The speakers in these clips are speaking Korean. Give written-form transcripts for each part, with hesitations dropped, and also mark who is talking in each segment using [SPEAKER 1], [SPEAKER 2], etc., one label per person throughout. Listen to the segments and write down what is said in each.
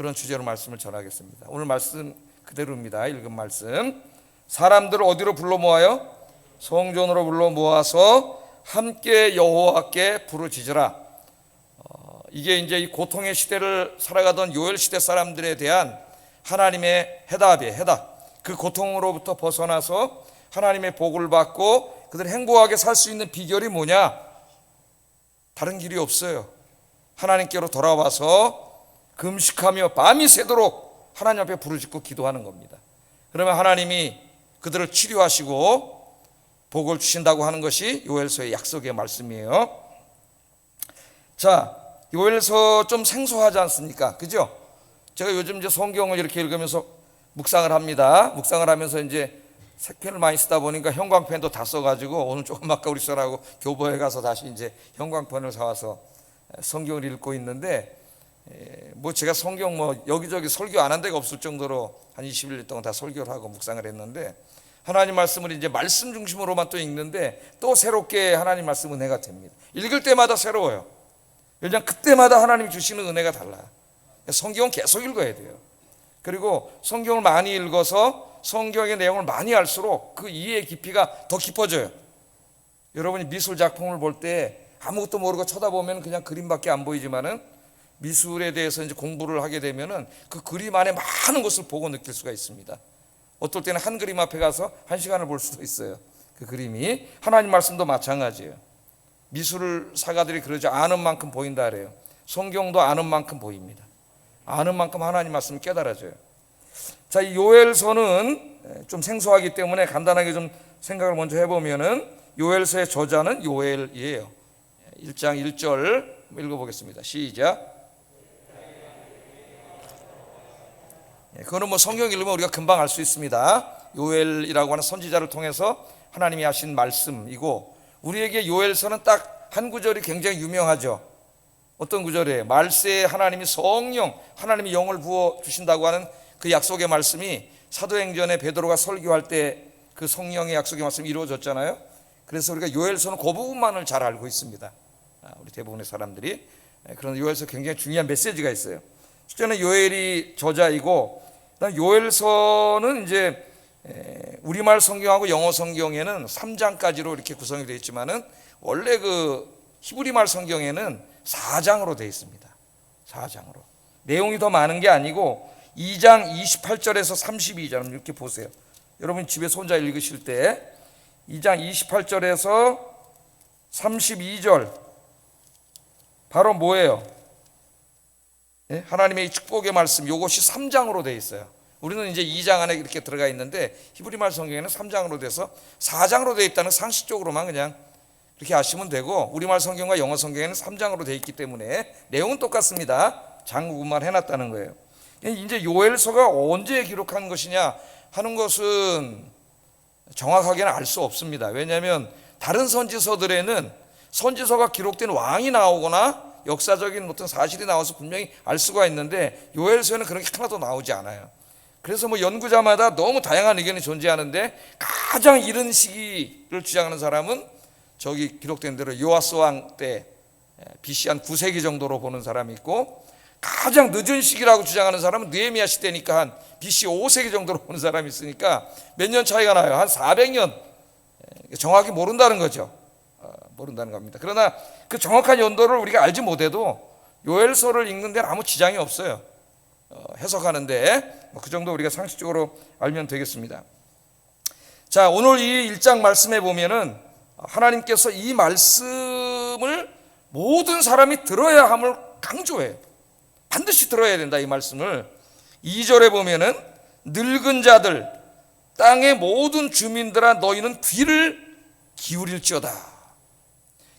[SPEAKER 1] 그런 주제로 말씀을 전하겠습니다. 오늘 말씀 그대로입니다. 읽은 말씀. 사람들을 어디로 불러 모아요? 성전으로 불러 모아서 함께 여호와께 부르짖으라. 이게 이제 이 고통의 시대를 살아가던 요엘 시대 사람들에 대한 하나님의 해답이에요. 해답. 그 고통으로부터 벗어나서 하나님의 복을 받고 그들이 행복하게 살 수 있는 비결이 뭐냐? 다른 길이 없어요. 하나님께로 돌아와서 금식하며 밤이 새도록 하나님 앞에 부르짖고 기도하는 겁니다. 그러면 하나님이 그들을 치료하시고 복을 주신다고 하는 것이 요엘서의 약속의 말씀이에요. 자, 요엘서 좀 생소하지 않습니까? 그죠? 제가 요즘 이제 성경을 이렇게 읽으면서 묵상을 합니다. 묵상을 하면서 이제 색펜을 많이 쓰다 보니까 형광펜도 다 써가지고 오늘 조금 아까 우리 딸하고 교보에 가서 다시 이제 형광펜을 사와서 성경을 읽고 있는데, 뭐 제가 성경 뭐 여기저기 설교 안 한 데가 없을 정도로 한 21일 동안 다 설교를 하고 묵상을 했는데, 하나님 말씀을 이제 말씀 중심으로만 또 읽는데 또 새롭게 하나님 말씀 은혜가 됩니다. 읽을 때마다 새로워요. 왜냐하면 그때마다 하나님이 주시는 은혜가 달라요. 성경은 계속 읽어야 돼요. 그리고 성경을 많이 읽어서 성경의 내용을 많이 알수록 그 이해의 깊이가 더 깊어져요. 여러분이 미술 작품을 볼 때 아무것도 모르고 쳐다보면 그냥 그림밖에 안 보이지만은 미술에 대해서 이제 공부를 하게 되면은 그 그림 안에 많은 것을 보고 느낄 수가 있습니다. 어떨 때는 한 그림 앞에 가서 1시간을 볼 수도 있어요. 그 그림이. 하나님 말씀도 마찬가지예요. 미술사가들이 그러죠. 아는 만큼 보인다 그래요. 성경도 아는 만큼 보입니다. 아는 만큼 하나님 말씀이 깨달아져요. 자, 이 요엘서는 좀 생소하기 때문에 간단하게 좀 생각을 먼저 해보면은 요엘서의 저자는 요엘이에요. 1장 1절 읽어보겠습니다. 시작. 그거는 뭐 성경 읽으면 우리가 금방 알 수 있습니다. 요엘이라고 하는 선지자를 통해서 하나님이 하신 말씀이고, 우리에게 요엘서는 딱 한 구절이 굉장히 유명하죠. 어떤 구절이에요? 말세에 하나님이 성령, 하나님이 영을 부어 주신다고 하는 그 약속의 말씀이 사도행전에 베드로가 설교할 때 그 성령의 약속의 말씀이 이루어졌잖아요. 그래서 우리가 요엘서는 그 부분만을 잘 알고 있습니다. 우리 대부분의 사람들이. 그런 요엘서 굉장히 중요한 메시지가 있어요. 실제는 요엘이 저자이고, 요엘서는 이제 우리말 성경하고 영어 성경에는 3장까지로 이렇게 구성이 되어 있지만은 원래 그 히브리말 성경에는 4장으로 되어 있습니다. 4장으로. 내용이 더 많은 게 아니고 2장 28절에서 32절 이렇게 보세요. 여러분 집에서 혼자 읽으실 때 2장 28절에서 32절 바로 뭐예요? 하나님의 축복의 말씀, 이것이 3장으로 되어 있어요. 우리는 이제 2장 안에 이렇게 들어가 있는데 히브리말 성경에는 3장으로 돼서 4장으로 되어 있다는 상식적으로만 그냥 이렇게 아시면 되고, 우리말 성경과 영어 성경에는 3장으로 되어 있기 때문에 내용은 똑같습니다. 장구분만 해놨다는 거예요. 이제 요엘서가 언제 기록한 것이냐 하는 것은 정확하게는 알 수 없습니다. 왜냐하면 다른 선지서들에는 선지서가 기록된 왕이 나오거나 역사적인 어떤 사실이 나와서 분명히 알 수가 있는데 요엘서에는 그런 게 하나도 나오지 않아요. 그래서 뭐 연구자마다 너무 다양한 의견이 존재하는데 가장 이른 시기를 주장하는 사람은 저기 기록된 대로 요아스 왕 때 BC 한 9세기 정도로 보는 사람이 있고, 가장 늦은 시기라고 주장하는 사람은 느헤미야 시대니까 한 BC 5세기 정도로 보는 사람이 있으니까 몇 년 차이가 나요. 한 400년. 정확히 모른다는 거죠. 모른다는 겁니다. 그러나 그 정확한 연도를 우리가 알지 못해도 요엘서를 읽는 데는 아무 지장이 없어요. 해석하는데 그 정도 우리가 상식적으로 알면 되겠습니다. 자, 오늘 이 1장 말씀에 보면은 하나님께서 이 말씀을 모든 사람이 들어야 함을 강조해요. 반드시 들어야 된다, 이 말씀을. 2절에 보면은 늙은 자들, 땅의 모든 주민들아 너희는 귀를 기울일지어다.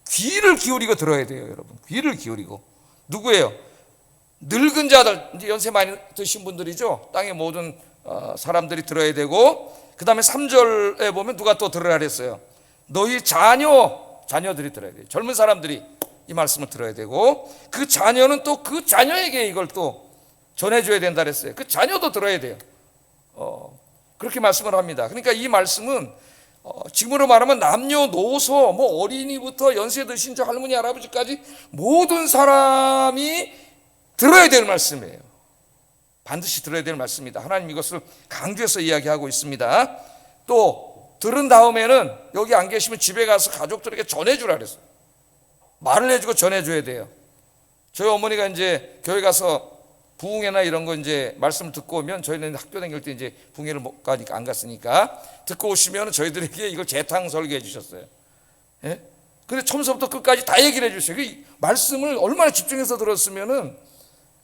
[SPEAKER 1] 귀를 기울이고 들어야 돼요, 여러분. 귀를 기울이고. 누구예요? 늙은 자들, 이제 연세 많이 드신 분들이죠. 땅의 모든 사람들이 들어야 되고, 그 다음에 3절에 보면 누가 또 들으라 그랬어요? 너희 자녀들이 들어야 돼요. 젊은 사람들이 이 말씀을 들어야 되고, 그 자녀는 또 그 자녀에게 이걸 또 전해줘야 된다 그랬어요. 그 자녀도 들어야 돼요. 그렇게 말씀을 합니다. 그러니까 이 말씀은 지금으로 말하면 남녀노소, 뭐 어린이부터 연세 드신 저 할머니 할아버지까지 모든 사람이 들어야 될 말씀이에요. 반드시 들어야 될 말씀입니다. 하나님 이것을 강조해서 이야기하고 있습니다. 또 들은 다음에는 여기 안 계시면 집에 가서 가족들에게 전해주라 그랬어요. 말을 해주고 전해줘야 돼요. 저희 어머니가 이제 교회 가서 부흥회나 이런 거 이제 말씀을 듣고 오면, 저희는 학교 다닐 때 이제 부흥회를 못 가니까 안 갔으니까 듣고 오시면 저희들에게 이걸 재탕 설교해 주셨어요. 예? 근데 처음부터 끝까지 다 얘기를 해 주세요. 그 말씀을 얼마나 집중해서 들었으면은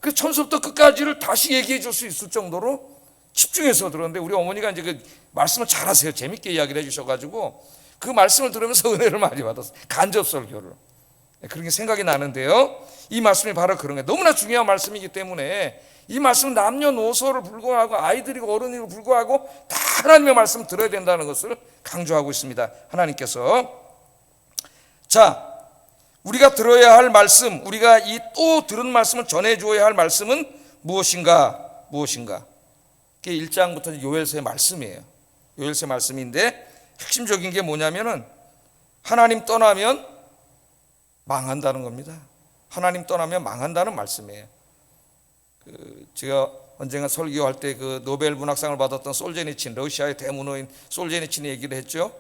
[SPEAKER 1] 그 처음부터 끝까지를 다시 얘기해 줄 수 있을 정도로 집중해서 들었는데, 우리 어머니가 이제 그 말씀을 잘하세요. 재밌게 이야기를 해 주셔가지고 그 말씀을 들으면서 은혜를 많이 받았어요. 간접 설교를. 그렇게 생각이 나는데요, 이 말씀이 바로 그런 거예요. 너무나 중요한 말씀이기 때문에 이 말씀은 남녀노소를 불구하고 아이들이고 어른이고 불구하고 다 하나님의 말씀 들어야 된다는 것을 강조하고 있습니다. 하나님께서. 자, 우리가 들어야 할 말씀, 우리가 이 또 들은 말씀을 전해주어야 할 말씀은 무엇인가? 그게 1장부터 요엘서의 말씀이에요. 요엘서 말씀인데 핵심적인 게 뭐냐면은 하나님 떠나면 망한다는 겁니다. 하나님 떠나면 망한다는 말씀이에요. 제가 언젠가 설교할 때 그 노벨 문학상을 받았던 솔제니친, 러시아의 대문호인 솔제니친이 얘기를 했죠.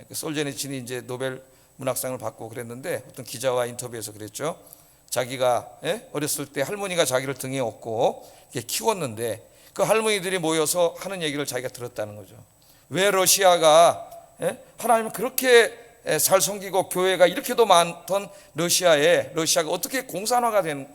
[SPEAKER 1] 그 솔제니친이 이제 노벨 문학상을 받고 그랬는데, 어떤 기자와 인터뷰에서 그랬죠. 자기가 어렸을 때 할머니가 자기를 등에 업고 키웠는데 그 할머니들이 모여서 하는 얘기를 자기가 들었다는 거죠. 왜 러시아가 하나님을 그렇게 잘 섬기고 교회가 이렇게도 많던 러시아가 어떻게 공산화가 될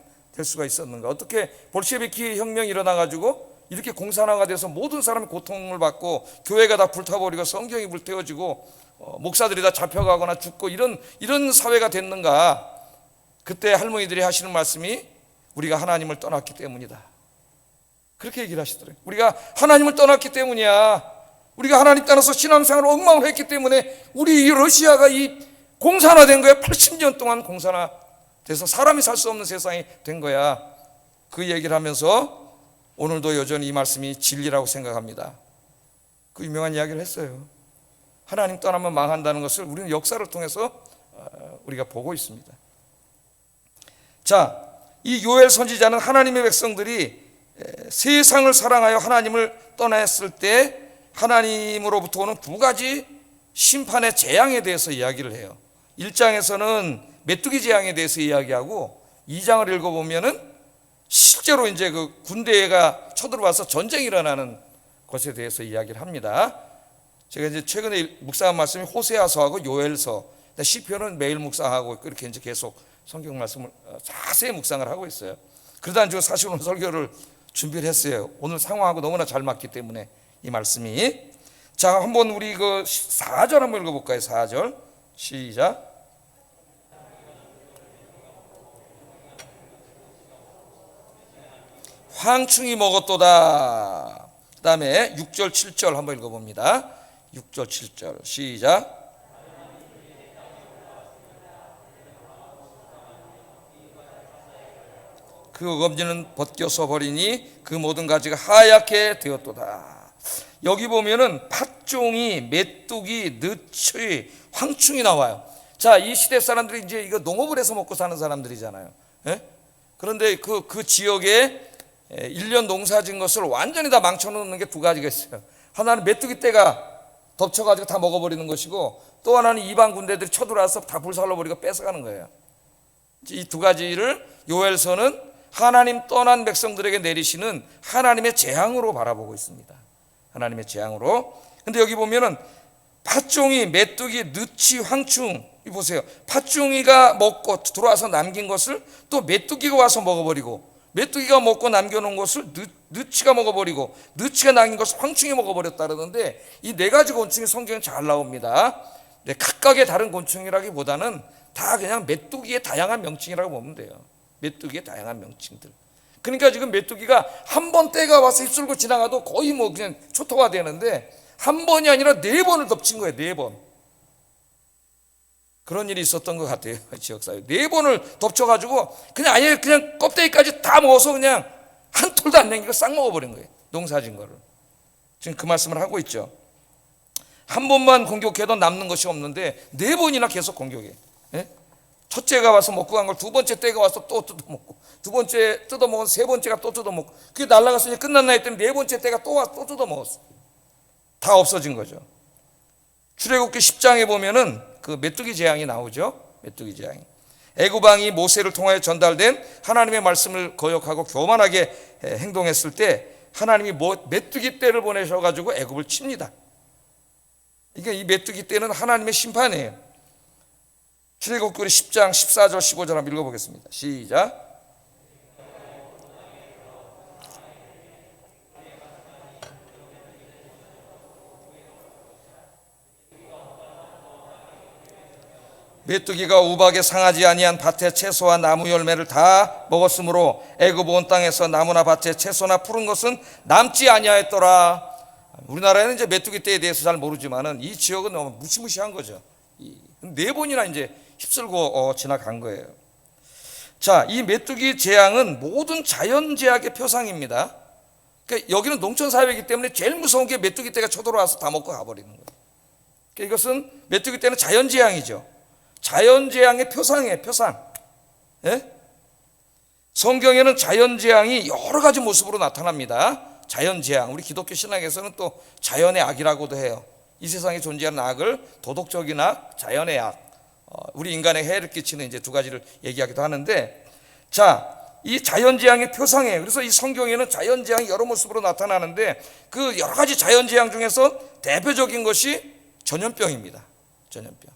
[SPEAKER 1] 수가 있었는가? 어떻게 볼셰비키 혁명이 일어나가지고 이렇게 공산화가 돼서 모든 사람이 고통을 받고 교회가 다 불타버리고 성경이 불태워지고 목사들이 다 잡혀가거나 죽고 이런 사회가 됐는가? 그때 할머니들이 하시는 말씀이 우리가 하나님을 떠났기 때문이다. 그렇게 얘기를 하시더래요. 우리가 하나님을 떠났기 때문이야. 우리가 하나님 따라서 신앙생활을 엉망을 했기 때문에 우리 이 러시아가 이 공산화된 거야. 80년 동안 공산화돼서 사람이 살 수 없는 세상이 된 거야. 그 얘기를 하면서 오늘도 여전히 이 말씀이 진리라고 생각합니다. 그 유명한 이야기를 했어요. 하나님 떠나면 망한다는 것을 우리는 역사를 통해서 우리가 보고 있습니다. 자, 이 요엘 선지자는 하나님의 백성들이 세상을 사랑하여 하나님을 떠났을 때 하나님으로부터 오는 두 가지 심판의 재앙에 대해서 이야기를 해요. 1장에서는 메뚜기 재앙에 대해서 이야기하고 2장을 읽어보면은 실제로 이제 그 군대가 쳐들어와서 전쟁이 일어나는 것에 대해서 이야기를 합니다. 제가 이제 최근에 묵상한 말씀이 호세아서하고 요엘서, 시편은 매일 묵상하고 그렇게 이제 계속 성경 말씀을 자세히 묵상을 하고 있어요. 그러다 이제 사실 오늘 설교를 준비를 했어요. 오늘 상황하고 너무나 잘 맞기 때문에 이 말씀이. 자, 한번 우리 그 4절 한번 읽어볼까요? 4절 시작. 황충이 먹었도다. 그 다음에 6절 7절 한번 읽어봅니다. 6절 7절 시작. 그 검지는 벗겨서 버리니 그 모든 가지가 하얗게 되었도다. 여기 보면은 팥종이, 메뚜기, 느치, 황충이 나와요. 자, 이 시대 사람들이 이제 이거 농업을 해서 먹고 사는 사람들이잖아요. 그런데 그 지역에 1년 농사진 것을 완전히 다 망쳐놓는 게 두 가지가 있어요. 하나는 메뚜기 떼가 덮쳐가지고 다 먹어버리는 것이고, 또 하나는 이방 군대들이 쳐들어와서 다 불살라버리고 뺏어가는 거예요. 이 두 가지를 요엘서는 하나님 떠난 백성들에게 내리시는 하나님의 재앙으로 바라보고 있습니다. 하나님의 재앙으로. 근데 여기 보면은 팥종이, 메뚜기, 느치, 황충, 이 보세요. 팥종이가 먹고 들어와서 남긴 것을 또 메뚜기가 와서 먹어버리고, 메뚜기가 먹고 남겨놓은 것을 느치가 먹어버리고, 느치가 남긴 것을 황충이 먹어버렸다 그러는데, 이 네 가지 곤충이 성경에 잘 나옵니다. 각각의 다른 곤충이라기보다는 다 그냥 메뚜기의 다양한 명칭이라고 보면 돼요. 메뚜기의 다양한 명칭들. 그러니까 지금 메뚜기가 한 번 때가 와서 휩쓸고 지나가도 거의 뭐 그냥 초토화 되는데, 한 번이 아니라 4번을 덮친 거예요. 4번. 그런 일이 있었던 것 같아요. 지역사회 4번을 덮쳐가지고 그냥 아예 그냥 껍데기까지 다 먹어서 그냥 한 톨도 안 남기고 싹 먹어버린 거예요. 농사진 거를. 지금 그 말씀을 하고 있죠. 한 번만 공격해도 남는 것이 없는데 4번이나 계속 공격해. 첫째가 와서 먹고 간 걸 두 번째 떼가 와서 또 뜯어먹고, 두 번째 뜯어먹은 세 번째가 또 뜯어먹고, 그게 날아가서 이제 끝났나 했더니 네 번째 떼가 또 와서 또 뜯어먹었어. 다 없어진 거죠. 출애굽기 10장에 보면은 그 메뚜기 재앙이 나오죠. 메뚜기 재앙이. 애굽왕이 모세를 통하여 전달된 하나님의 말씀을 거역하고 교만하게 행동했을 때 하나님이 메뚜기 떼를 보내셔가지고 애굽을 칩니다. 그러니까 이 메뚜기 떼는 하나님의 심판이에요. 출애굽기 10장 14절 15절 한번 읽어보겠습니다. 시작. 메뚜기가 우박에 상하지 아니한 밭의 채소와 나무 열매를 다 먹었으므로 애굽 온 땅에서 나무나 밭의 채소나 푸른 것은 남지 아니하였더라. 우리나라에는 이제 메뚜기 떼에 대해서 잘 모르지만은 이 지역은 너무 무시무시한 거죠. 네 번이나 이제 휩쓸고 지나간 거예요. 자, 이 메뚜기 재앙은 모든 자연재앙의 표상입니다. 그러니까 여기는 농촌 사회이기 때문에 제일 무서운 게 메뚜기 떼가 쳐들어와서 다 먹고 가버리는 거예요. 그러니까 이것은 메뚜기 떼는 자연재앙이죠. 자연재앙의 표상이에요. 표상. 예? 성경에는 자연재앙이 여러 가지 모습으로 나타납니다. 자연재앙, 우리 기독교 신학에서는 또 자연의 악이라고도 해요. 이 세상에 존재하는 악을 도덕적인 악, 자연의 악, 우리 인간에 해를 끼치는 이제 두 가지를 얘기하기도 하는데, 자, 이 자연재앙의 표상이에요. 그래서 이 성경에는 자연재앙이 여러 모습으로 나타나는데 그 여러 가지 자연재앙 중에서 대표적인 것이 전염병입니다. 전염병.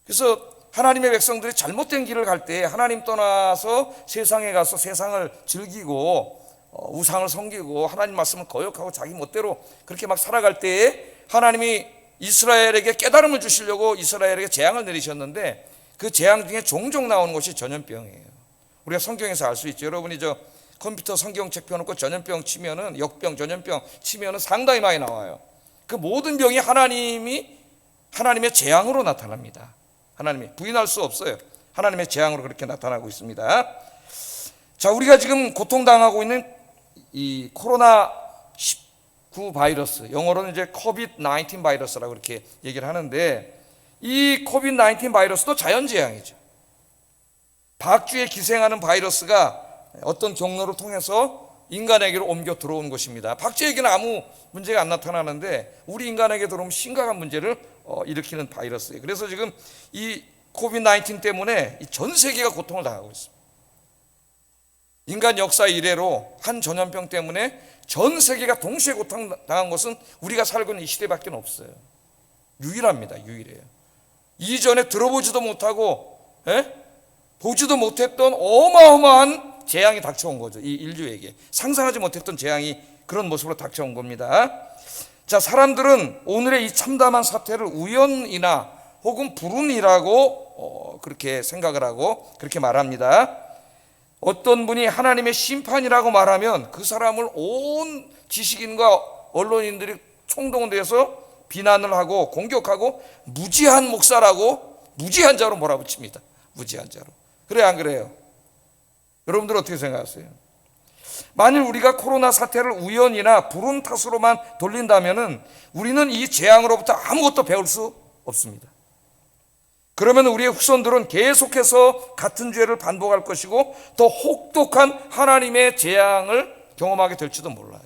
[SPEAKER 1] 그래서 하나님의 백성들이 잘못된 길을 갈 때 하나님 떠나서 세상에 가서 세상을 즐기고 우상을 섬기고 하나님 말씀을 거역하고 자기 멋대로 그렇게 막 살아갈 때에 하나님이 이스라엘에게 깨달음을 주시려고 이스라엘에게 재앙을 내리셨는데 그 재앙 중에 종종 나오는 것이 전염병이에요. 우리가 성경에서 알 수 있죠. 여러분이 저 컴퓨터 성경책 펴놓고 전염병 치면은, 역병, 전염병 치면은 상당히 많이 나와요. 그 모든 병이 하나님의 재앙으로 나타납니다. 하나님이 부인할 수 없어요. 하나님의 재앙으로 그렇게 나타나고 있습니다. 자, 우리가 지금 고통당하고 있는 이 코로나19 바이러스, 영어로는 이제 COVID-19 바이러스라고 그렇게 얘기를 하는데, 이 COVID-19 바이러스도 자연재앙이죠. 박쥐에 기생하는 바이러스가 어떤 경로를 통해서 인간에게로 옮겨 들어온 것입니다. 박쥐에게는 아무 문제가 안 나타나는데 우리 인간에게 들어오면 심각한 문제를 일으키는 바이러스예요. 그래서 지금 이 코비드-19 때문에 전 세계가 고통을 당하고 있습니다. 인간 역사 이래로 한 전염병 때문에 전 세계가 동시에 고통당한 것은 우리가 살고 있는 이 시대밖에 없어요. 유일합니다. 유일해요. 이전에 들어보지도 못하고 보지도 못했던 어마어마한 재앙이 닥쳐온 거죠. 이 인류에게 상상하지 못했던 재앙이 그런 모습으로 닥쳐온 겁니다. 자, 사람들은 오늘의 이 참담한 사태를 우연이나 혹은 불운이라고 그렇게 생각을 하고 그렇게 말합니다. 어떤 분이 하나님의 심판이라고 말하면 그 사람을 온 지식인과 언론인들이 총동원돼서 비난을 하고 공격하고 무지한 목사라고 무지한 자로 몰아붙입니다. 무지한 자로. 그래요, 안 그래요? 여러분들 어떻게 생각하세요? 만일 우리가 코로나 사태를 우연이나 불운 탓으로만 돌린다면은 우리는 이 재앙으로부터 아무것도 배울 수 없습니다. 그러면 우리의 후손들은 계속해서 같은 죄를 반복할 것이고 더 혹독한 하나님의 재앙을 경험하게 될지도 몰라요.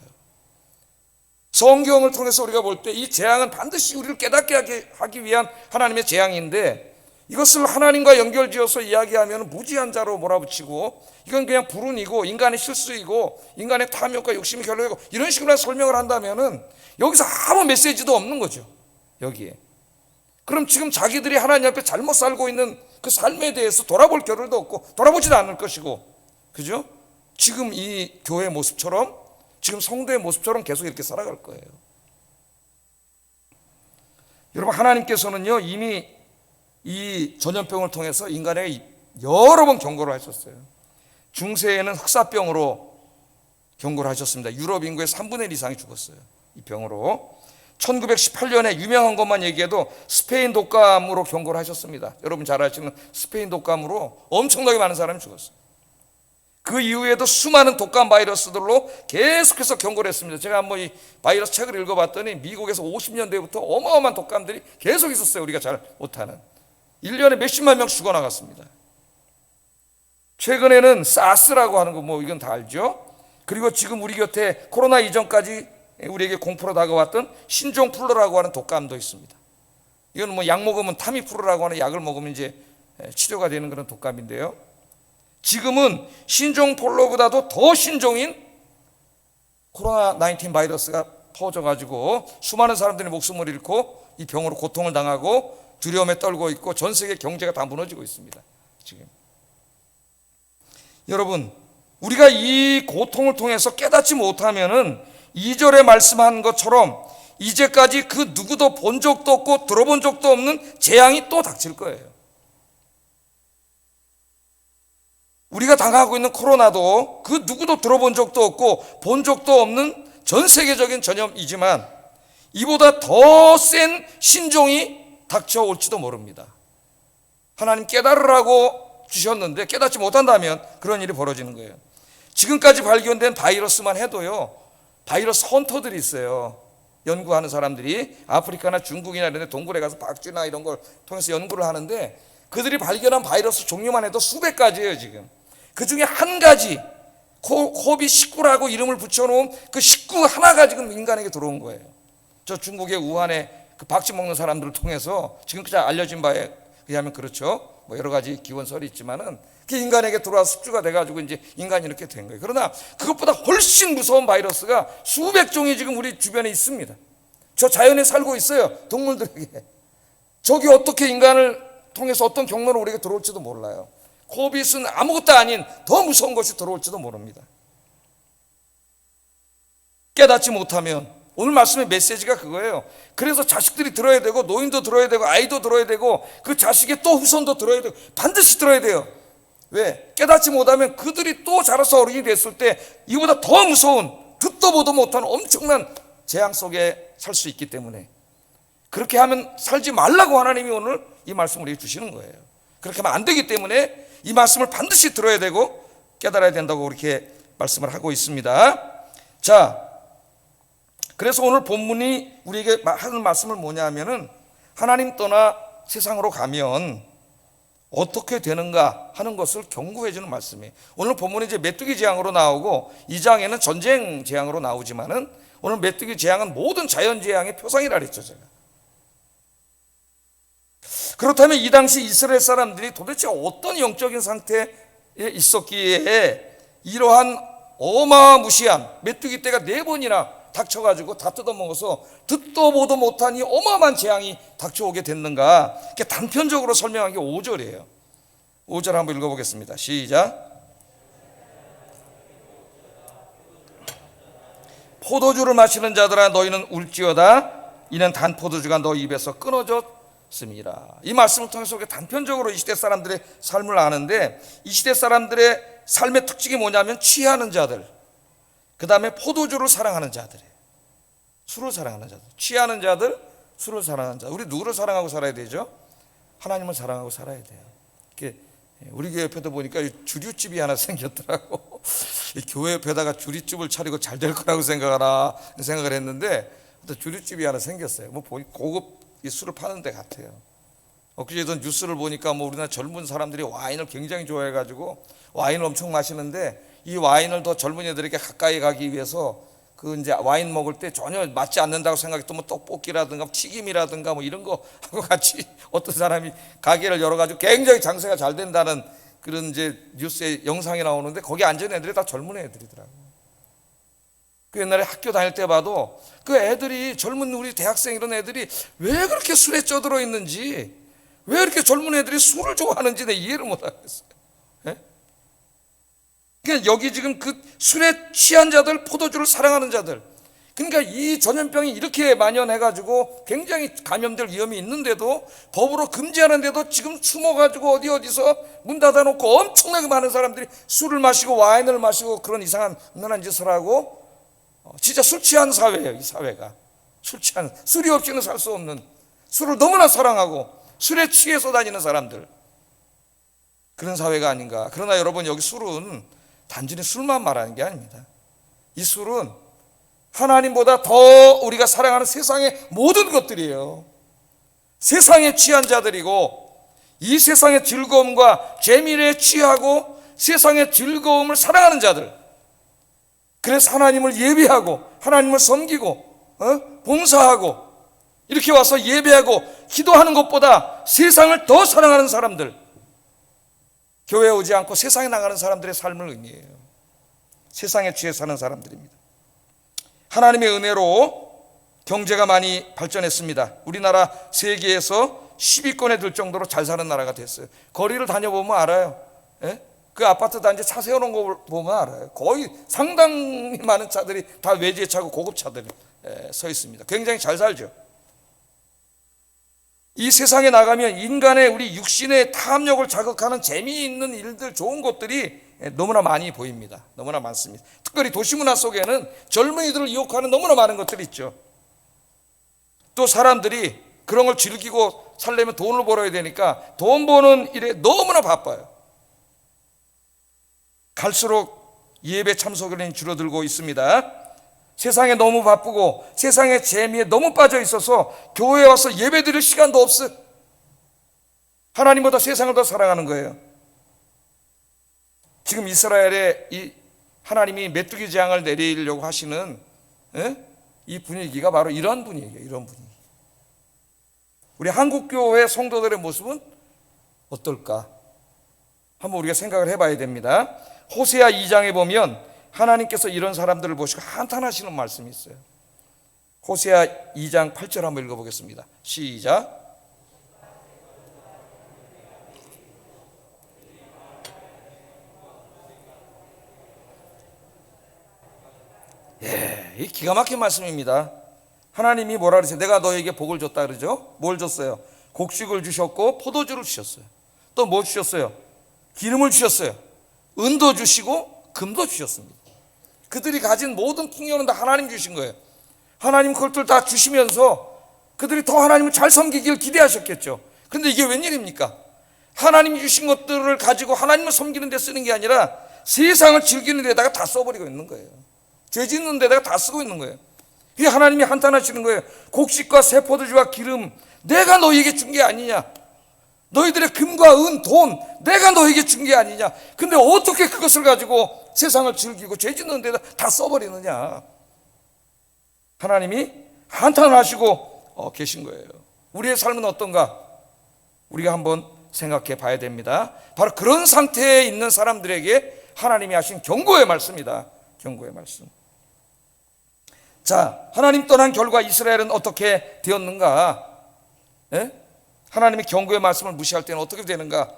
[SPEAKER 1] 성경을 통해서 우리가 볼 때 이 재앙은 반드시 우리를 깨닫게 하기 위한 하나님의 재앙인데, 이것을 하나님과 연결지어서 이야기하면 무지한 자로 몰아붙이고 이건 그냥 불운이고 인간의 실수이고 인간의 탐욕과 욕심이 결론이고 이런 식으로 설명을 한다면은 여기서 아무 메시지도 없는 거죠. 여기에. 그럼 지금 자기들이 하나님 앞에 잘못 살고 있는 그 삶에 대해서 돌아볼 겨를도 없고 돌아보지도 않을 것이고, 그죠? 지금 이 교회 모습처럼, 지금 성도의 모습처럼 계속 이렇게 살아갈 거예요. 여러분, 하나님께서는요 이미 이 전염병을 통해서 인간에게 여러 번 경고를 하셨어요. 중세에는 흑사병으로 경고를 하셨습니다. 유럽 인구의 3분의 1 이상이 죽었어요, 이 병으로. 1918년에 유명한 것만 얘기해도 스페인 독감으로 경고를 하셨습니다. 여러분 잘 아시는 스페인 독감으로 엄청나게 많은 사람이 죽었어요. 그 이후에도 수많은 독감 바이러스들로 계속해서 경고를 했습니다. 제가 한번 이 바이러스 책을 읽어봤더니 미국에서 50년대부터 어마어마한 독감들이 계속 있었어요. 우리가 잘 못하는. 1년에 몇십만 명 죽어나갔습니다. 최근에는 사스라고 하는 거 뭐 이건 다 알죠. 그리고 지금 우리 곁에 코로나 이전까지 우리에게 공포로 다가왔던 신종플루라고 하는 독감도 있습니다. 이건 뭐 약 먹으면 타미플루라고 하는 약을 먹으면 이제 치료가 되는 그런 독감인데요. 지금은 신종플루보다도 더 신종인 코로나19 바이러스가 퍼져가지고 수많은 사람들이 목숨을 잃고 이 병으로 고통을 당하고 두려움에 떨고 있고 전 세계 경제가 다 무너지고 있습니다. 지금 여러분, 우리가 이 고통을 통해서 깨닫지 못하면은 2절에 말씀한 것처럼 이제까지 그 누구도 본 적도 없고 들어본 적도 없는 재앙이 또 닥칠 거예요. 우리가 당하고 있는 코로나도 그 누구도 들어본 적도 없고 본 적도 없는 전 세계적인 전염이지만 이보다 더 센 신종이 닥쳐올지도 모릅니다. 하나님 깨달으라고 주셨는데 깨닫지 못한다면 그런 일이 벌어지는 거예요. 지금까지 발견된 바이러스만 해도요, 바이러스 헌터들이 있어요. 연구하는 사람들이 아프리카나 중국이나 이런 데 동굴에 가서 박쥐나 이런 걸 통해서 연구를 하는데 그들이 발견한 바이러스 종류만 해도 수백 가지예요. 지금 그 중에 한 가지 코비19라고 이름을 붙여놓은 그 19 하나가 지금 인간에게 들어온 거예요. 저 중국의 우한에 그 박쥐 먹는 사람들을 통해서 지금까지 알려진 바에 의하면 그렇죠. 뭐 여러 가지 기원설이 있지만은 그 인간에게 들어와서 숙주가 돼가지고 이제 인간이 이렇게 된 거예요. 그러나 그것보다 훨씬 무서운 바이러스가 수백 종이 지금 우리 주변에 있습니다. 저 자연에 살고 있어요. 동물들에게. 저기 어떻게 인간을 통해서 어떤 경로로 우리에게 들어올지도 몰라요. 코빗은 아무것도 아닌 더 무서운 것이 들어올지도 모릅니다. 깨닫지 못하면 오늘 말씀의 메시지가 그거예요. 그래서 자식들이 들어야 되고 노인도 들어야 되고 아이도 들어야 되고 그 자식의 또 후손도 들어야 되고 반드시 들어야 돼요. 왜? 깨닫지 못하면 그들이 또 자라서 어른이 됐을 때 이보다 더 무서운 듣도 보도 못한 엄청난 재앙 속에 살 수 있기 때문에 그렇게 하면 살지 말라고 하나님이 오늘 이 말씀을 우리에게 주시는 거예요. 그렇게 하면 안 되기 때문에 이 말씀을 반드시 들어야 되고 깨달아야 된다고 그렇게 말씀을 하고 있습니다. 자, 그래서 오늘 본문이 우리에게 하는 말씀은 뭐냐 하면은 하나님 떠나 세상으로 가면 어떻게 되는가 하는 것을 경고해 주는 말씀이에요. 오늘 본문이 이제 메뚜기 재앙으로 나오고 2장에는 전쟁 재앙으로 나오지만은 오늘 메뚜기 재앙은 모든 자연 재앙의 표상이라 그랬죠, 제가. 그렇다면 이 당시 이스라엘 사람들이 도대체 어떤 영적인 상태에 있었기에 이러한 어마무시한 메뚜기 떼가 4번이나 닥쳐가지고 다 뜯어먹어서 듣도 보도 못한 이 어마어마한 재앙이 닥쳐오게 됐는가? 이렇게 단편적으로 설명한 게 5절이에요. 5절 한번 읽어보겠습니다. 시작. 포도주를 마시는 자들아 너희는 울지어다. 이는 단 포도주가 너 입에서 끊어졌음이라. 이 말씀을 통해서 단편적으로 이 시대 사람들의 삶을 아는데 이 시대 사람들의 삶의 특징이 뭐냐면 취하는 자들, 그 다음에 포도주를 사랑하는 자들이에요. 술을 사랑하는 자들, 취하는 자들, 술을 사랑하는 자들. 우리 누구를 사랑하고 살아야 되죠? 하나님을 사랑하고 살아야 돼요. 이렇게 우리 교회 옆에도 보니까 주류집이 하나 생겼더라고. 교회 옆에다가 주류집을 차리고 잘 될 거라고 생각을 했는데 또 주류집이 하나 생겼어요. 뭐 고급 술을 파는 데 같아요. 엊그제도 뉴스를 보니까 뭐 우리나라 젊은 사람들이 와인을 굉장히 좋아해가지고 와인을 엄청 마시는데 이 와인을 더 젊은 애들에게 가까이 가기 위해서 그 이제 와인 먹을 때 전혀 맞지 않는다고 생각했던 뭐 떡볶이라든가 튀김이라든가 뭐 이런 거 하고 같이 어떤 사람이 가게를 열어가지고 굉장히 장사가 잘 된다는 그런 이제 뉴스에 영상이 나오는데 거기 앉은 애들이 다 젊은 애들이더라고요. 그 옛날에 학교 다닐 때 봐도 그 애들이 젊은 우리 대학생 이런 애들이 왜 그렇게 술에 쪄들어 있는지 왜 이렇게 젊은 애들이 술을 좋아하는지 내가 이해를 못 하겠어요. 예? 그러니까 여기 지금 그 술에 취한 자들, 포도주를 사랑하는 자들, 그러니까 이 전염병이 이렇게 만연해가지고 굉장히 감염될 위험이 있는데도 법으로 금지하는데도 지금 숨어가지고 어디서 문 닫아놓고 엄청나게 많은 사람들이 술을 마시고 와인을 마시고 그런 이상한 음란한 짓을 하고 진짜 술 취한 사회예요. 이 사회가 술이 없이는 살 수 없는, 술을 너무나 사랑하고 술에 취해서 다니는 사람들, 그런 사회가 아닌가. 그러나 여러분, 여기 술은 단순히 술만 말하는 게 아닙니다. 이 술은 하나님보다 더 우리가 사랑하는 세상의 모든 것들이에요. 세상에 취한 자들이고 이 세상의 즐거움과 재미에 취하고 세상의 즐거움을 사랑하는 자들, 그래서 하나님을 예배하고 하나님을 섬기고 봉사하고 이렇게 와서 예배하고 기도하는 것보다 세상을 더 사랑하는 사람들, 교회에 오지 않고 세상에 나가는 사람들의 삶을 의미해요. 세상에 취해 사는 사람들입니다. 하나님의 은혜로 경제가 많이 발전했습니다. 우리나라 세계에서 10위권에 들 정도로 잘 사는 나라가 됐어요. 거리를 다녀보면 알아요. 그 아파트 단지 차 세워놓은 거 보면 알아요. 거의 상당히 많은 차들이 다 외제차고 고급차들이 서 있습니다. 굉장히 잘 살죠. 이 세상에 나가면 인간의 우리 육신의 탐욕을 자극하는 재미있는 일들, 좋은 것들이 너무나 많이 보입니다. 너무나 많습니다. 특별히 도시문화 속에는 젊은이들을 유혹하는 너무나 많은 것들이 있죠. 또 사람들이 그런 걸 즐기고 살려면 돈을 벌어야 되니까 돈 버는 일에 너무나 바빠요. 갈수록 예배 참석률이 줄어들고 있습니다. 세상에 너무 바쁘고 세상의 재미에 너무 빠져 있어서 교회에 와서 예배 드릴 시간도 없어. 하나님보다 세상을 더 사랑하는 거예요. 지금 이스라엘에 이 하나님이 메뚜기 재앙을 내리려고 하시는 이 분위기가 바로 이런 분위기예요. 이런 분위기. 우리 한국교회 성도들의 모습은 어떨까? 한번 우리가 생각을 해봐야 됩니다. 호세아 2장에 보면 하나님께서 이런 사람들을 보시고 한탄하시는 말씀이 있어요. 호세아 2장 8절 한번 읽어보겠습니다. 시작. 이 기가 막힌 말씀입니다. 하나님이 뭐라 그러세요? 내가 너에게 복을 줬다 그러죠? 뭘 줬어요? 곡식을 주셨고 포도주를 주셨어요. 또 뭐 주셨어요? 기름을 주셨어요. 은도 주시고 금도 주셨습니다. 그들이 가진 모든 풍요는 다 하나님 주신 거예요. 하나님 그것들 다 주시면서 그들이 더 하나님을 잘 섬기길 기대하셨겠죠. 그런데 이게 웬일입니까? 하나님이 주신 것들을 가지고 하나님을 섬기는 데 쓰는 게 아니라 세상을 즐기는 데다가 다 써버리고 있는 거예요. 죄 짓는 데다가 다 쓰고 있는 거예요. 그게 하나님이 한탄하시는 거예요. 곡식과 새 포도주와 기름 내가 너에게 준 게 아니냐. 너희들의 금과 은, 돈 내가 너에게 준 게 아니냐. 근데 어떻게 그것을 가지고 세상을 즐기고 죄 짓는 데다 다 써버리느냐. 하나님이 한탄하시고 계신 거예요. 우리의 삶은 어떤가? 우리가 한번 생각해 봐야 됩니다. 바로 그런 상태에 있는 사람들에게 하나님이 하신 경고의 말씀이다. 경고의 말씀. 자, 하나님 떠난 결과 이스라엘은 어떻게 되었는가? 하나님이 경고의 말씀을 무시할 때는 어떻게 되는가?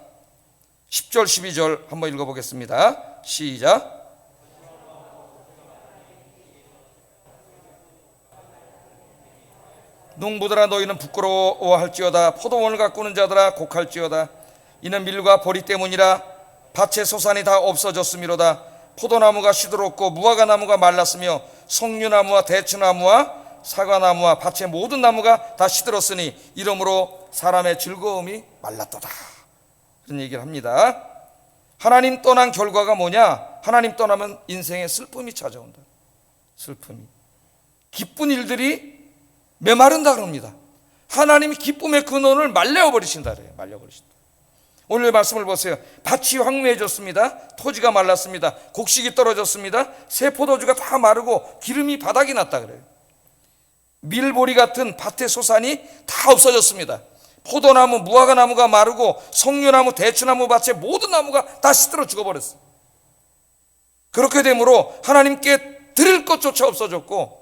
[SPEAKER 1] 10절 12절 한번 읽어보겠습니다. 시작. 농부들아 너희는 부끄러워할지어다. 포도원을 가꾸는 자들아 곡할지어다. 이는 밀과 보리 때문이라. 밭의 소산이 다 없어졌음이로다. 포도나무가 시들었고 무화과나무가 말랐으며 석류나무와 대추나무와 사과나무와 밭의 모든 나무가 다 시들었으니 이러므로 사람의 즐거움이 말랐도다. 그런 얘기를 합니다. 하나님 떠난 결과가 뭐냐? 하나님 떠나면 인생에 슬픔이 찾아온다. 슬픔이. 기쁜 일들이 메마른다 그럽니다. 하나님이 기쁨의 근원을 말려버리신다 그래요. 말려버리신다. 오늘 말씀을 보세요. 밭이 황무해졌습니다. 토지가 말랐습니다. 곡식이 떨어졌습니다. 새 포도주가 다 마르고 기름이 바닥이 났다 그래요. 밀보리 같은 밭의 소산이 다 없어졌습니다. 포도나무, 무화과나무가 마르고 석류나무, 대추나무 밭의 모든 나무가 다 시들어 죽어버렸어요. 그렇게 되므로 하나님께 드릴 것조차 없어졌고,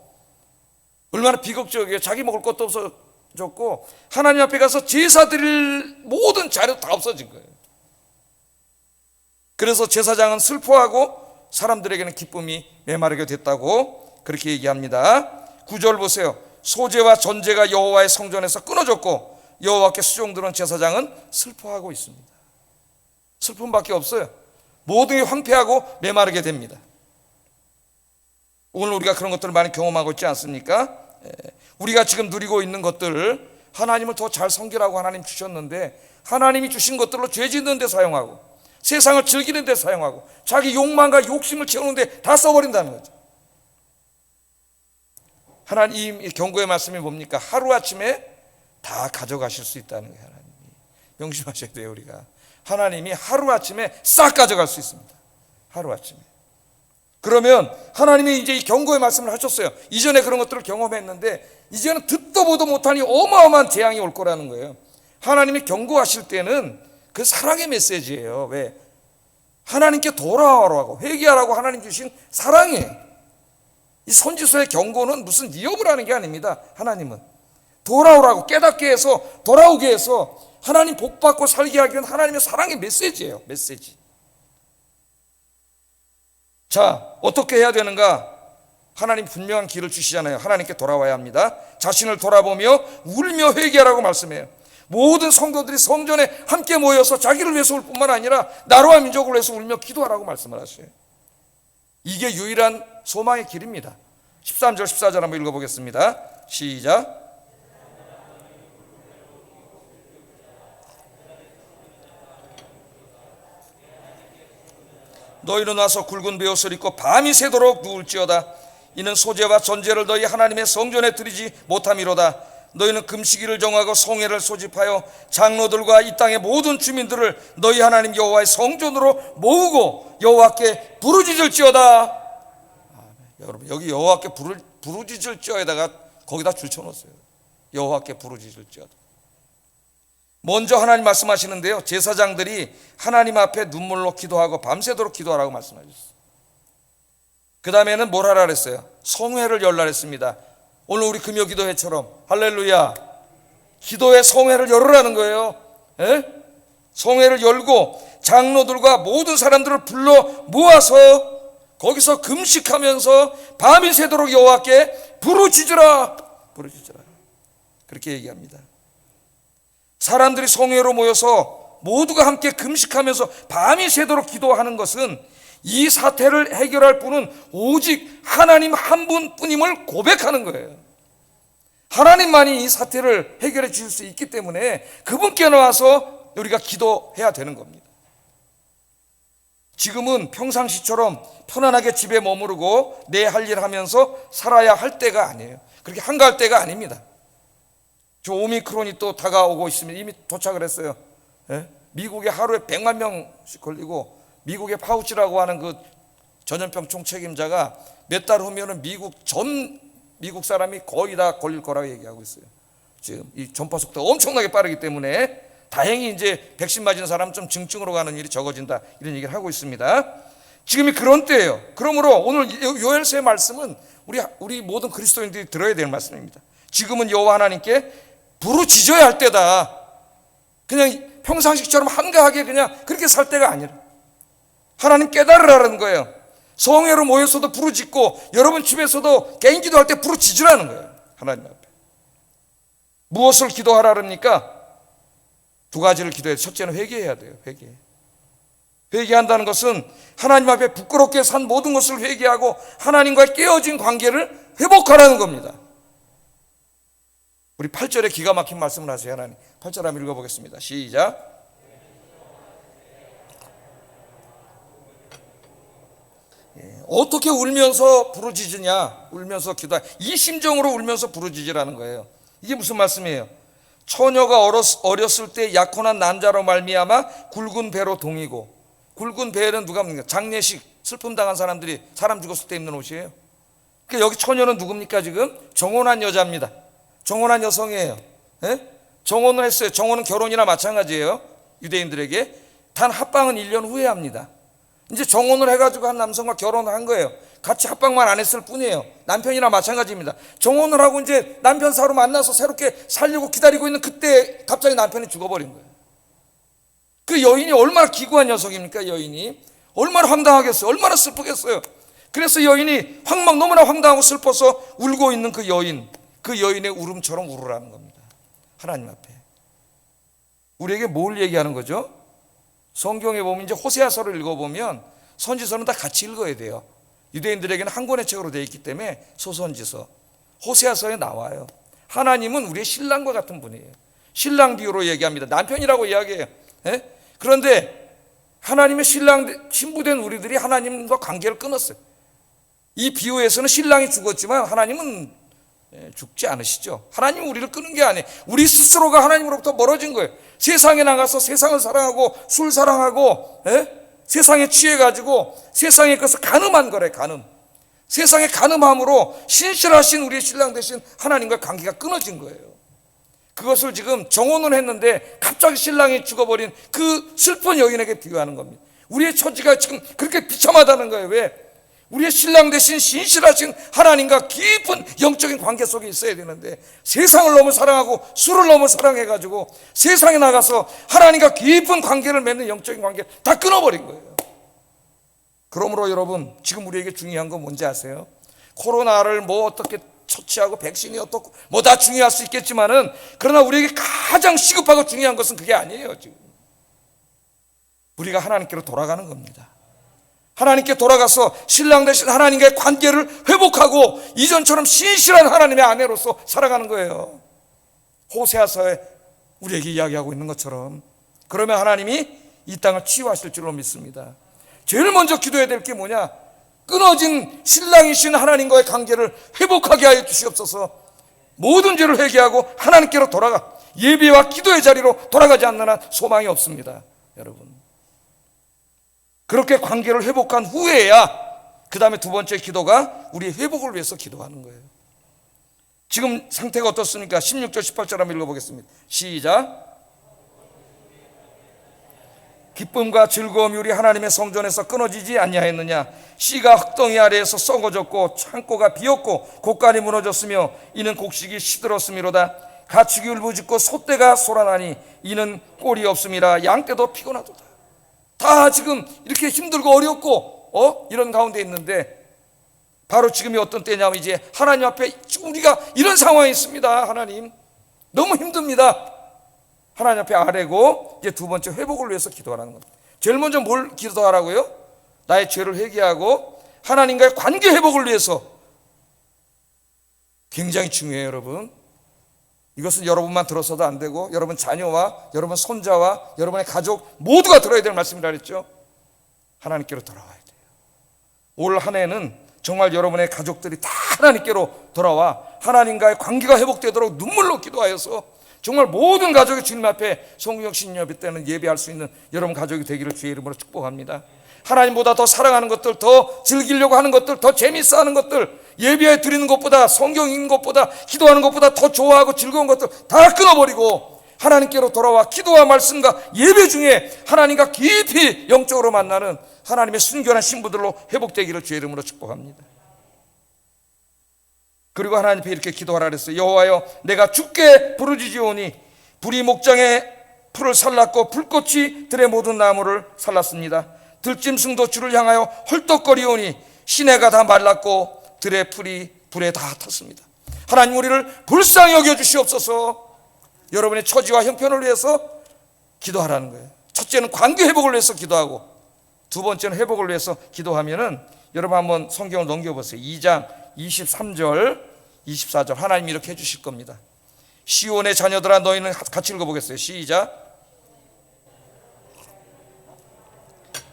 [SPEAKER 1] 얼마나 비극적이에요. 자기 먹을 것도 없어졌고 하나님 앞에 가서 제사 드릴 모든 자료 다 없어진 거예요. 그래서 제사장은 슬퍼하고 사람들에게는 기쁨이 메마르게 됐다고 그렇게 얘기합니다. 9절 보세요. 소재와 전제가 여호와의 성전에서 끊어졌고 여호와께 수종드는 제사장은 슬퍼하고 있습니다. 슬픔밖에 없어요. 모든 게 황폐하고 메마르게 됩니다. 오늘 우리가 그런 것들을 많이 경험하고 있지 않습니까? 우리가 지금 누리고 있는 것들, 하나님을 더 잘 섬기라고 하나님 주셨는데 하나님이 주신 것들로 죄 짓는 데 사용하고 세상을 즐기는 데 사용하고 자기 욕망과 욕심을 채우는 데 다 써버린다는 거죠. 하나님 경고의 말씀이 뭡니까? 하루아침에 다 가져가실 수 있다는 거예요. 하나님이 명심하셔야 돼요. 우리가 하나님이 하루아침에 싹 가져갈 수 있습니다. 하루아침에. 그러면 하나님이 이제 이 경고의 말씀을 하셨어요. 이전에 그런 것들을 경험했는데 이제는 듣도 보도 못하니 어마어마한 재앙이 올 거라는 거예요. 하나님이 경고하실 때는 그 사랑의 메시지예요. 왜? 하나님께 돌아오라고 회개하라고 하나님 주신 사랑이에요. 이 선지서의 경고는 무슨 위협을 하는 게 아닙니다. 하나님은 돌아오라고 깨닫게 해서 돌아오게 해서 하나님 복받고 살게 하기 위한 하나님의 사랑의 메시지예요. 메시지. 자, 어떻게 해야 되는가? 하나님 분명한 길을 주시잖아요. 하나님께 돌아와야 합니다. 자신을 돌아보며 울며 회개하라고 말씀해요. 모든 성도들이 성전에 함께 모여서 자기를 위해서 울 뿐만 아니라 나라와 민족을 위해서 울며 기도하라고 말씀을 하셔요. 이게 유일한 소망의 길입니다. 13절 14절 한번 읽어보겠습니다. 시작. 너희는 와서 굵은 베옷을 입고 밤이 새도록 누울지어다. 이는 소제와 전제를 너희 하나님의 성전에 드리지 못함이로다. 너희는 금식일을 정하고 성회를 소집하여 장로들과 이 땅의 모든 주민들을 너희 하나님 여호와의 성전으로 모으고 여호와께 부르짖을지어다. 여러분 여기 여호와께 부르짖을지어다가 거기다 줄쳐놓았어요. 여호와께 부르짖을지어다. 먼저 하나님 말씀하시는데요, 제사장들이 하나님 앞에 눈물로 기도하고 밤새도록 기도하라고 말씀하셨어요. 그 다음에는 뭘 하라 그랬어요? 성회를 열라 그랬습니다. 오늘 우리 금요기도회처럼 할렐루야, 기도회 성회를 열으라는 거예요. 에? 성회를 열고 장로들과 모든 사람들을 불러 모아서 거기서 금식하면서 밤이 새도록 여호와께 부르짖으라. 부르짖으라. 그렇게 얘기합니다. 사람들이 성회로 모여서 모두가 함께 금식하면서 밤이 새도록 기도하는 것은 이 사태를 해결할 분은 오직 하나님 한 분뿐임을 고백하는 거예요. 하나님만이 이 사태를 해결해 주실 수 있기 때문에 그분께 나와서 우리가 기도해야 되는 겁니다. 지금은 평상시처럼 편안하게 집에 머무르고 내 할 일 하면서 살아야 할 때가 아니에요. 그렇게 한가할 때가 아닙니다. 저 오미크론이 또 다가오고 있습니다. 이미 도착을 했어요. 예? 미국에 하루에 100만 명씩 걸리고 미국의 파우치라고 하는 그 전염병 총책임자가 몇 달 후면은 미국 사람이 거의 다 걸릴 거라고 얘기하고 있어요. 지금 이 전파 속도가 엄청나게 빠르기 때문에 다행히 이제 백신 맞은 사람은 좀 증증으로 가는 일이 적어진다, 이런 얘기를 하고 있습니다. 지금이 그런 때예요. 그러므로 오늘 요엘서의 말씀은 우리 모든 그리스도인들이 들어야 될 말씀입니다. 지금은 여호와 하나님께 부르짖어야 할 때다. 그냥 평상시처럼 한가하게 그냥 그렇게 살 때가 아니라 하나님 깨달으라는 거예요. 성회로 모여서도 부르짖고 여러분 집에서도 개인 기도할 때 부르짖으라는 거예요. 하나님 앞에. 무엇을 기도하라니까? 두 가지를 기도해야 돼요. 첫째는 회개해야 돼요. 회개한다는 것은 하나님 앞에 부끄럽게 산 모든 것을 회개하고 하나님과의 깨어진 관계를 회복하라는 겁니다. 우리 8절에 기가 막힌 말씀을 하세요. 하나님 8절 한번 읽어보겠습니다. 시작. 어떻게 울면서 부르짖으냐? 울면서 기도하. 이 심정으로 울면서 부르짖으라는 거예요. 이게 무슨 말씀이에요? 처녀가 어렸을 때 약혼한 남자로 말미암아 굵은 배로 동이고, 굵은 배는 누가 입니까? 장례식 슬픔 당한 사람들이 사람 죽었을 때 입는 옷이에요. 그러니까 여기 처녀는 누굽니까? 지금 정혼한 여자입니다. 정혼한 여성이에요. 예? 정혼을 했어요. 정혼은 결혼이나 마찬가지예요. 유대인들에게. 단 합방은 1년 후에 합니다. 이제 정혼을 해가지고 한 남성과 결혼을 한 거예요. 같이 합방만 안 했을 뿐이에요. 남편이나 마찬가지입니다. 정혼을 하고 이제 남편 사로 만나서 새롭게 살려고 기다리고 있는 그때 갑자기 남편이 죽어버린 거예요. 그 여인이 얼마나 기구한 녀석입니까? 여인이 얼마나 황당하겠어요. 얼마나 슬프겠어요. 그래서 여인이 너무나 황당하고 슬퍼서 울고 있는 그 여인의 울음처럼 울으라는 겁니다. 하나님 앞에. 우리에게 뭘 얘기하는 거죠? 성경에 보면 이제 호세아서를 읽어보면 선지서는 다 같이 읽어야 돼요. 유대인들에게는 한 권의 책으로 되어 있기 때문에 소선지서, 호세아서에 나와요. 하나님은 우리의 신랑과 같은 분이에요. 신랑 비유로 얘기합니다. 남편이라고 이야기해요. 예? 그런데 하나님의 신부된 우리들이 하나님과 관계를 끊었어요. 이 비유에서는 신랑이 죽었지만 하나님은 죽지 않으시죠? 하나님이 우리를 끄는 게 아니에요. 우리 스스로가 하나님으로부터 멀어진 거예요. 세상에 나가서 세상을 사랑하고 술 사랑하고 세상에 취해가지고 세상의 것을 간음한 거래. 간음. 세상의 간음함으로 신실하신 우리의 신랑 되신 하나님과 관계가 끊어진 거예요. 그것을 지금 정혼을 했는데 갑자기 신랑이 죽어버린 그 슬픈 여인에게 비유하는 겁니다. 우리의 처지가 지금 그렇게 비참하다는 거예요. 왜? 우리의 신랑 되신 신실하신 하나님과 깊은 영적인 관계 속에 있어야 되는데 세상을 너무 사랑하고 술을 너무 사랑해가지고 세상에 나가서 하나님과 깊은 관계를 맺는 영적인 관계를 다 끊어버린 거예요. 그러므로 여러분, 지금 우리에게 중요한 건 뭔지 아세요? 코로나를 뭐 어떻게 처치하고 백신이 어떻고 뭐 다 중요할 수 있겠지만은, 그러나 우리에게 가장 시급하고 중요한 것은 그게 아니에요. 지금 우리가 하나님께로 돌아가는 겁니다. 하나님께 돌아가서 신랑 되신 하나님과의 관계를 회복하고 이전처럼 신실한 하나님의 아내로서 살아가는 거예요. 호세아서에 우리에게 이야기하고 있는 것처럼. 그러면 하나님이 이 땅을 치유하실 줄로 믿습니다. 제일 먼저 기도해야 될 게 뭐냐? 끊어진 신랑이신 하나님과의 관계를 회복하게 하여 주시옵소서. 모든 죄를 회개하고 하나님께로 돌아가 예배와 기도의 자리로 돌아가지 않는 한 소망이 없습니다. 여러분, 그렇게 관계를 회복한 후에야 그 다음에 두 번째 기도가 우리의 회복을 위해서 기도하는 거예요. 지금 상태가 어떻습니까? 16절 18절 한번 읽어보겠습니다. 시작. 기쁨과 즐거움이 우리 하나님의 성전에서 끊어지지 아니하였느냐? 씨가 흙덩이 아래에서 썩어졌고 창고가 비었고 곡간이 무너졌으며 이는 곡식이 시들었음이로다. 가축이 울부짖고 소떼가 솟아나니 이는 꼴이 없음이라. 양떼도 피곤하도다. 다 지금 이렇게 힘들고 어렵고 이런 가운데 있는데, 바로 지금이 어떤 때냐면 이제 하나님 앞에 우리가 이런 상황이 있습니다. 하나님, 너무 힘듭니다. 하나님 앞에 아뢰고 이제 두 번째 회복을 위해서 기도하라는 겁니다. 제일 먼저 뭘 기도하라고요? 나의 죄를 회개하고 하나님과의 관계 회복을 위해서. 굉장히 중요해요. 여러분, 이것은 여러분만 들어서도 안 되고 여러분 자녀와 여러분 손자와 여러분의 가족 모두가 들어야 될 말씀이라 그랬죠. 하나님께로 돌아와야 돼요. 올 한 해는 정말 여러분의 가족들이 다 하나님께로 돌아와 하나님과의 관계가 회복되도록 눈물로 기도하여서 정말 모든 가족이 주님 앞에 성경 신년예배 때는 예배할 수 있는 여러분 가족이 되기를 주의 이름으로 축복합니다. 하나님보다 더 사랑하는 것들, 더 즐기려고 하는 것들, 더 재밌어 하는 것들, 예배에 드리는 것보다, 성경 읽는 것보다, 기도하는 것보다 더 좋아하고 즐거운 것들 다 끊어버리고 하나님께로 돌아와 기도와 말씀과 예배 중에 하나님과 깊이 영적으로 만나는 하나님의 순결한 신부들로 회복되기를 주의 이름으로 축복합니다. 그리고 하나님 앞에 이렇게 기도하라 그랬어요. 여호와여, 내가 주께 부르짖으오니 불이 목장에 풀을 살랐고 불꽃이 들의 모든 나무를 살랐습니다. 들짐승도 주를 향하여 헐떡거리오니 시내가 다 말랐고 들의 풀이 불에 다 탔습니다. 하나님, 우리를 불쌍히 여겨주시옵소서. 여러분의 처지와 형편을 위해서 기도하라는 거예요. 첫째는 관계 회복을 위해서 기도하고, 두 번째는 회복을 위해서 기도하면은, 여러분 한번 성경을 넘겨보세요. 2장 23절 24절 하나님이 이렇게 해주실 겁니다. 시온의 자녀들아, 너희는 같이 읽어보겠어요. 시작.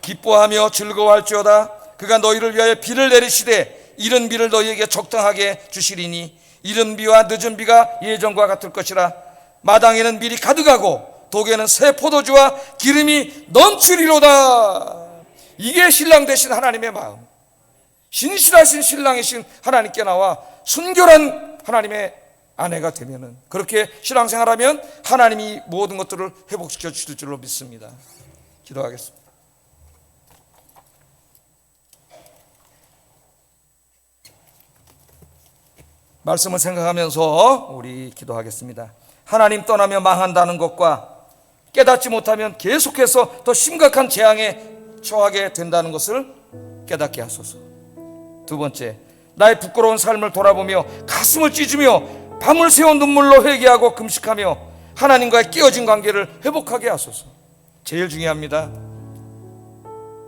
[SPEAKER 1] 기뻐하며 즐거워할지어다. 그가 너희를 위하여 비를 내리시되 이른 비를 너희에게 적당하게 주시리니 이른 비와 늦은 비가 예전과 같을 것이라. 마당에는 밀이 가득하고 독에는 새 포도주와 기름이 넘치리로다. 이게 신랑 되신 하나님의 마음, 신실하신 신랑이신 하나님께 나와 순결한 하나님의 아내가 되면은, 그렇게 신앙생활하면 하나님이 모든 것들을 회복시켜 주실 줄로 믿습니다. 기도하겠습니다. 말씀을 생각하면서 우리 기도하겠습니다. 하나님 떠나며 망한다는 것과 깨닫지 못하면 계속해서 더 심각한 재앙에 처하게 된다는 것을 깨닫게 하소서. 두 번째, 나의 부끄러운 삶을 돌아보며 가슴을 찢으며 밤을 새운 눈물로 회개하고 금식하며 하나님과의 깨어진 관계를 회복하게 하소서. 제일 중요합니다.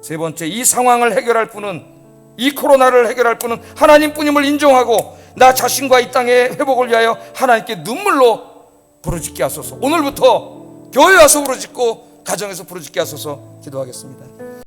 [SPEAKER 1] 세 번째, 이 상황을 해결할 분은, 이 코로나를 해결할 분은 하나님뿐임을 인정하고 나 자신과 이 땅의 회복을 위하여 하나님께 눈물로 부르짖게 하소서. 오늘부터 교회 와서 부르짖고 가정에서 부르짖게 하소서. 기도하겠습니다.